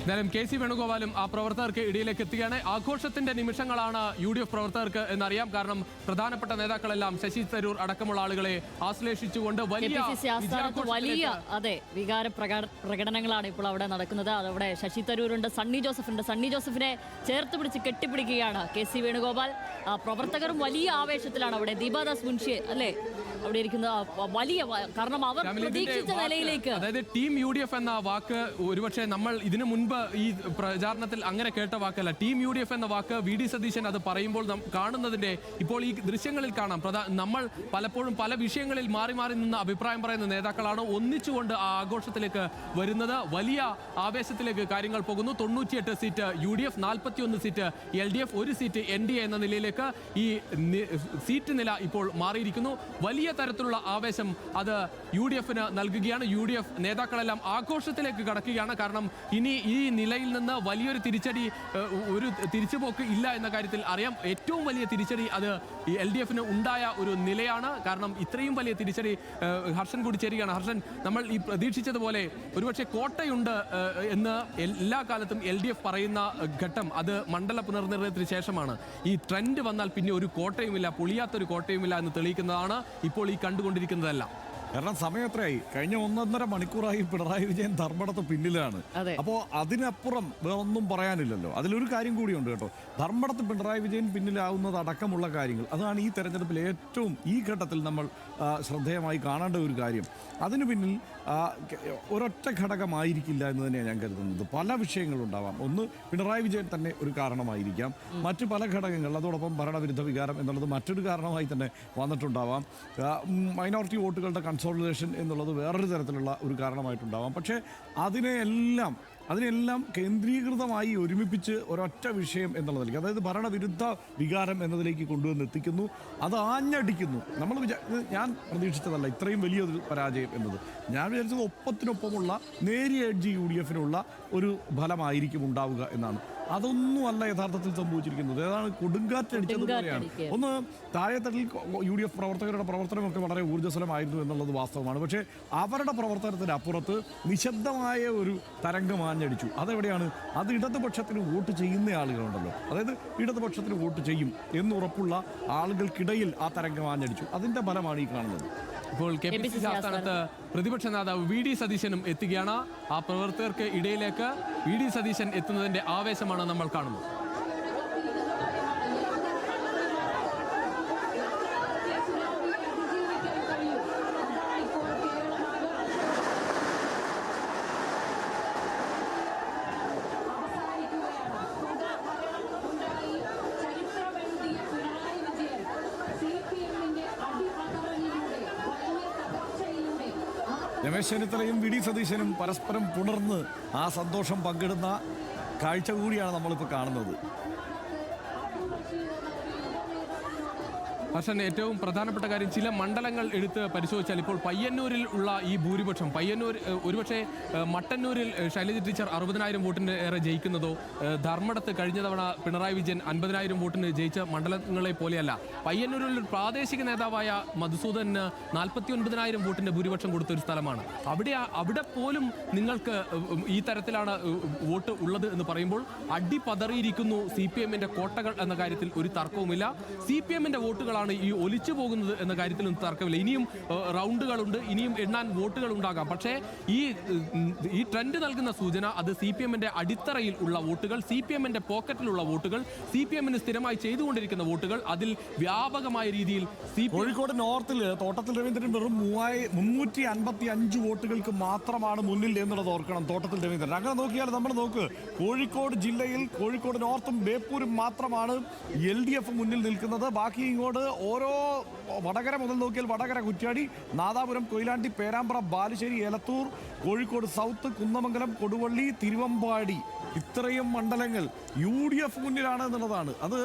എന്തായാലും K C വേണുഗോപാലും ആ പ്രവർത്തകർക്ക് ഇടയിലേക്ക് എത്തുകയാണ്. ആഘോഷത്തിന്റെ നിമിഷങ്ങളാണ് UDF പ്രവർത്തകർക്ക് എന്നറിയാം. കാരണം പ്രധാനപ്പെട്ട നേതാക്കളെല്ലാം ശശി തരൂർ അടക്കമുള്ള ആളുകളെ ആശ്ലേഷിച്ചുകൊണ്ട് വലിയ വികാര പ്രകടനങ്ങളാണ് ഇപ്പോൾ അവിടെ നടക്കുന്നത്. അതവിടെ ശശി തരൂരുണ്ട്, സണ്ണി ജോസഫുണ്ട്. സണ്ണി ജോസഫിനെ ചേർത്ത് പിടിച്ച് കെട്ടിപ്പിടിക്കുകയാണ് കെ സി വേണുഗോപാൽ. പ്രവർത്തകരും വലിയ ആവേശത്തിലാണ് അവിടെ. ദീപാദാസ് മുൻഷി അല്ലേ അവിടെ ഇരിക്കുന്നത്, വലിയ, കാരണം അവർ പ്രതീക്ഷിച്ച നിലയിലേക്ക്. അതായത് ടീം UDF എന്ന വാക്ക് ഒരുപക്ഷെ നമ്മൾ ഇതിനു മുൻപ് ഈ പ്രചാരണത്തിൽ അങ്ങനെ കേട്ട വാക്കല്ല. ടീം UDF എന്ന വാക്ക് VD സതീശൻ അത് പറയുമ്പോൾ കാണുന്നതിന്റെ ഇപ്പോൾ ഈ ദൃശ്യങ്ങളിൽ കാണാം. നമ്മൾ പലപ്പോഴും പല വിഷയങ്ങളിൽ മാറി മാറി നിന്ന് അഭിപ്രായം പറയുന്ന നേതാക്കളാണ് ഒന്നിച്ചുകൊണ്ട് ആ ആഘോഷത്തിലേക്ക് വരുന്നത്. വലിയ ആവേശത്തിലേക്ക് കാര്യങ്ങൾ പോകുന്നു. 98 seat UDF, 41 seat LDF, 1 seat NDA എന്ന നിലയിലേക്ക് ഈ സീറ്റ് നില ഇപ്പോൾ മാറിയിരിക്കുന്നു. വലിയ തരത്തിലുള്ള ആവേശം അത് UDFന് നൽകുകയാണ്. UDF നേതാക്കളെല്ലാം ആഘോഷത്തിലേക്ക് കടക്കുകയാണ്. കാരണം ഇനി ഈ നിലയിൽ നിന്ന് വലിയൊരു ഒരു തിരിച്ചുപോക്ക് ഇല്ല എന്ന കാര്യത്തിൽ അറിയാം. ഏറ്റവും വലിയ തിരിച്ചടി അത് LDFന് ഉണ്ടായ ഒരു നിലയാണ്. കാരണം ഇത്രയും വലിയ തിരിച്ചടി ഹർഷൻ കൂടി ചേരുകയാണ്. ഹർഷൻ, നമ്മൾ ഈ പ്രതീക്ഷിച്ചതുപോലെ ഒരുപക്ഷെ കോട്ടയുണ്ട് എന്ന് എല്ലാ കാലത്തും LDF പറയുന്ന ഘട്ടം അത് മണ്ഡല പുനർനിർണയത്തിന് ശേഷമാണ്. ഈ ട്രെൻഡ് വന്നാൽ പിന്നെ ഒരു കോട്ടയുമില്ല, പൊളിയാത്തൊരു കോട്ടയുമില്ല എന്ന് തെളിയിക്കുന്നതാണ് ഇപ്പോൾ ഈ കണ്ടുകൊണ്ടിരിക്കുന്നതല്ല. കാരണം സമയം എത്രയായി? കഴിഞ്ഞ 1.5 മണിക്കൂറായി പിണറായി വിജയൻ ധർമ്മടത്ത് പിന്നിലാണ്. അപ്പോൾ അതിനപ്പുറം വേറൊന്നും പറയാനില്ലല്ലോ. അതിലൊരു കാര്യം കൂടിയുണ്ട് കേട്ടോ. ധർമ്മടത്ത് പിണറായി വിജയൻ പിന്നിലാവുന്നത് അടക്കമുള്ള കാര്യങ്ങൾ, അതാണ് ഈ തെരഞ്ഞെടുപ്പിൽ ഏറ്റവും ഈ ഘട്ടത്തിൽ നമ്മൾ ശ്രദ്ധേയമായി കാണേണ്ട ഒരു കാര്യം. അതിനു പിന്നിൽ ഒരൊറ്റ ഘടകമായിരിക്കില്ല എന്ന് തന്നെയാണ് ഞാൻ കരുതുന്നത്. പല വിഷയങ്ങളുണ്ടാവാം. ഒന്ന്, പിണറായി വിജയൻ തന്നെ ഒരു കാരണമായിരിക്കാം. മറ്റു പല ഘടകങ്ങൾ, അതോടൊപ്പം ഭരണവിരുദ്ധ വികാരം എന്നുള്ളത് മറ്റൊരു കാരണമായി തന്നെ വന്നിട്ടുണ്ടാവാം. മൈനോറിറ്റി വോട്ടുകളുടെ കൺസോളിഡേഷൻ എന്നുള്ളത് വേറൊരു തരത്തിലുള്ള ഒരു കാരണമായിട്ടുണ്ടാവാം. പക്ഷേ അതിനെല്ലാം കേന്ദ്രീകൃതമായി ഒരുമിപ്പിച്ച് ഒരൊറ്റ വിഷയം എന്നുള്ളതിലേക്ക്, അതായത് ഭരണവിരുദ്ധ വികാരം എന്നതിലേക്ക് കൊണ്ടുവന്ന് എത്തിക്കുന്നു. അത് ആഞ്ഞടിക്കുന്നു. ഞാൻ പ്രതീക്ഷിച്ചതല്ല ഇത്രയും വലിയൊരു പരാജയം എന്നത്. ഞാൻ വിചാരിച്ചത് ഒപ്പത്തിനൊപ്പമുള്ള നേരിയ എഡ്ജ് UDFനുള്ള ഒരു ഫലമായിരിക്കും ഉണ്ടാവുക എന്നാണ്. അതൊന്നുമല്ല യഥാർത്ഥത്തിൽ സംഭവിച്ചിരിക്കുന്നത്. ഏതാണ് കൊടുങ്കാറ്റടിച്ചതുപോലെയാണ്. ഒന്ന്, താഴെത്തട്ടിൽ UDF പ്രവർത്തകരുടെ പ്രവർത്തനമൊക്കെ വളരെ ഊർജ്ജസ്വലമായിരുന്നു എന്നുള്ളത് വാസ്തവമാണ്. പക്ഷേ അവരുടെ പ്രവർത്തനത്തിനപ്പുറത്ത് നിശബ്ദമായ ഒരു തരംഗം ആഞ്ഞടിച്ചു. അതെവിടെയാണ്? അത് ഇടതുപക്ഷത്തിന് വോട്ട് ചെയ്യുന്ന ആളുകളുണ്ടല്ലോ, അതായത് ഇടതുപക്ഷത്തിന് വോട്ട് ചെയ്യും എന്നുറപ്പുള്ള ആളുകൾക്കിടയിൽ ആ തരംഗം ആഞ്ഞടിച്ചു. അതിൻ്റെ ഫലമാണ് ഈ കാണുന്നത്. ഇപ്പോൾ KPCC ആസ്ഥാനത്ത് പ്രതിപക്ഷ നേതാവ് VD സതീശനും എത്തുകയാണ്. ആ പ്രവർത്തകർക്ക് ഇടയിലേക്ക് VD സതീശൻ എത്തുന്നതിന്റെ ആവേശമാണ് നമ്മൾ കാണുന്നത്. രമേശ് ചെന്നിത്തലയും VD സതീശനും പരസ്പരം പുണർന്ന് ആ സന്തോഷം പങ്കിടുന്ന കാഴ്ച കൂടിയാണ് നമ്മളിപ്പോൾ കാണുന്നത്. ഹർഷൻ, ഏറ്റവും പ്രധാനപ്പെട്ട കാര്യം, ചില മണ്ഡലങ്ങൾ എടുത്ത് പരിശോധിച്ചാൽ ഇപ്പോൾ പയ്യന്നൂരിൽ ഉള്ള ഈ ഭൂരിപക്ഷം, പയ്യന്നൂർ ഒരുപക്ഷെ മട്ടന്നൂരിൽ ശൈലജ ടീച്ചർ 60,000 വോട്ടിന് ഏറെ ജയിക്കുന്നതോ, ധർമ്മടത്ത് കഴിഞ്ഞ തവണ പിണറായി വിജയൻ 50,000 വോട്ടിന് ജയിച്ച മണ്ഡലങ്ങളെ പോലെയല്ല. പയ്യന്നൂരിൽ പ്രാദേശിക നേതാവായ മധുസൂദന് 49,000 വോട്ടിന്റെ ഭൂരിപക്ഷം കൊടുത്ത ഒരു സ്ഥലമാണ്. അവിടെ പോലും നിങ്ങൾക്ക് ഈ തരത്തിലാണ് വോട്ട് ഉള്ളത് എന്ന് പറയുമ്പോൾ അടി പതറിയിരിക്കുന്നു CPMന്റെ കോട്ടകൾ എന്ന കാര്യത്തിൽ ഒരു തർക്കവുമില്ല. CPMന്റെ വോട്ടുകളാണ് ഈ ഒലിച്ചു പോകുന്നത് എന്ന കാര്യത്തിലും തർക്കമില്ല. ഇനിയും റൗണ്ടുകളുണ്ട്, ഇനിയും എണ്ണാൻ വോട്ടുകൾ ഉണ്ടാകാം. പക്ഷേ ഈ ട്രെൻഡ് നൽകുന്ന സൂചന അത് CPMന്റെ അടിത്തറയിൽ ഉള്ള വോട്ടുകൾ, CPMന്റെ പോക്കറ്റിലുള്ള വോട്ടുകൾ, CPMന് സ്ഥിരമായി ചെയ്തുകൊണ്ടിരിക്കുന്ന വോട്ടുകൾ, അതിൽ വ്യാപകമായ രീതിയിൽ കോഴിക്കോട് നോർത്തിൽ തോട്ടത്തിൽ രവീന്ദ്രൻ വെറും 355 വോട്ടുകൾക്ക് മാത്രമാണ് മുന്നിൽ എന്നുള്ളത് ഓർക്കണം. തോട്ടത്തിൽ രവീന്ദ്രൻ അങ്ങനെ നോക്കിയാൽ നമ്മൾ നോക്ക്, കോഴിക്കോട് ജില്ലയിൽ കോഴിക്കോട് നോർത്തും ബേപ്പൂരും മാത്രമാണ് LDF മുന്നിൽ നിൽക്കുന്നത്. ബാക്കി ഇങ്ങോട്ട് ഓരോ വടകര മുതൽ നോക്കിയാൽ വടകര, കുറ്റ്യാടി, നാദാപുരം, കൊയിലാണ്ടി, പേരാമ്പ്ര, ബാലുശ്ശേരി, എലത്തൂർ, കോഴിക്കോട് സൗത്ത്, കുന്നമംഗലം, കൊടുവള്ളി, തിരുവമ്പാടി, ഇത്രയും മണ്ഡലങ്ങൾ UDF മുന്നിലാണ് എന്നുള്ളതാണ്. അത്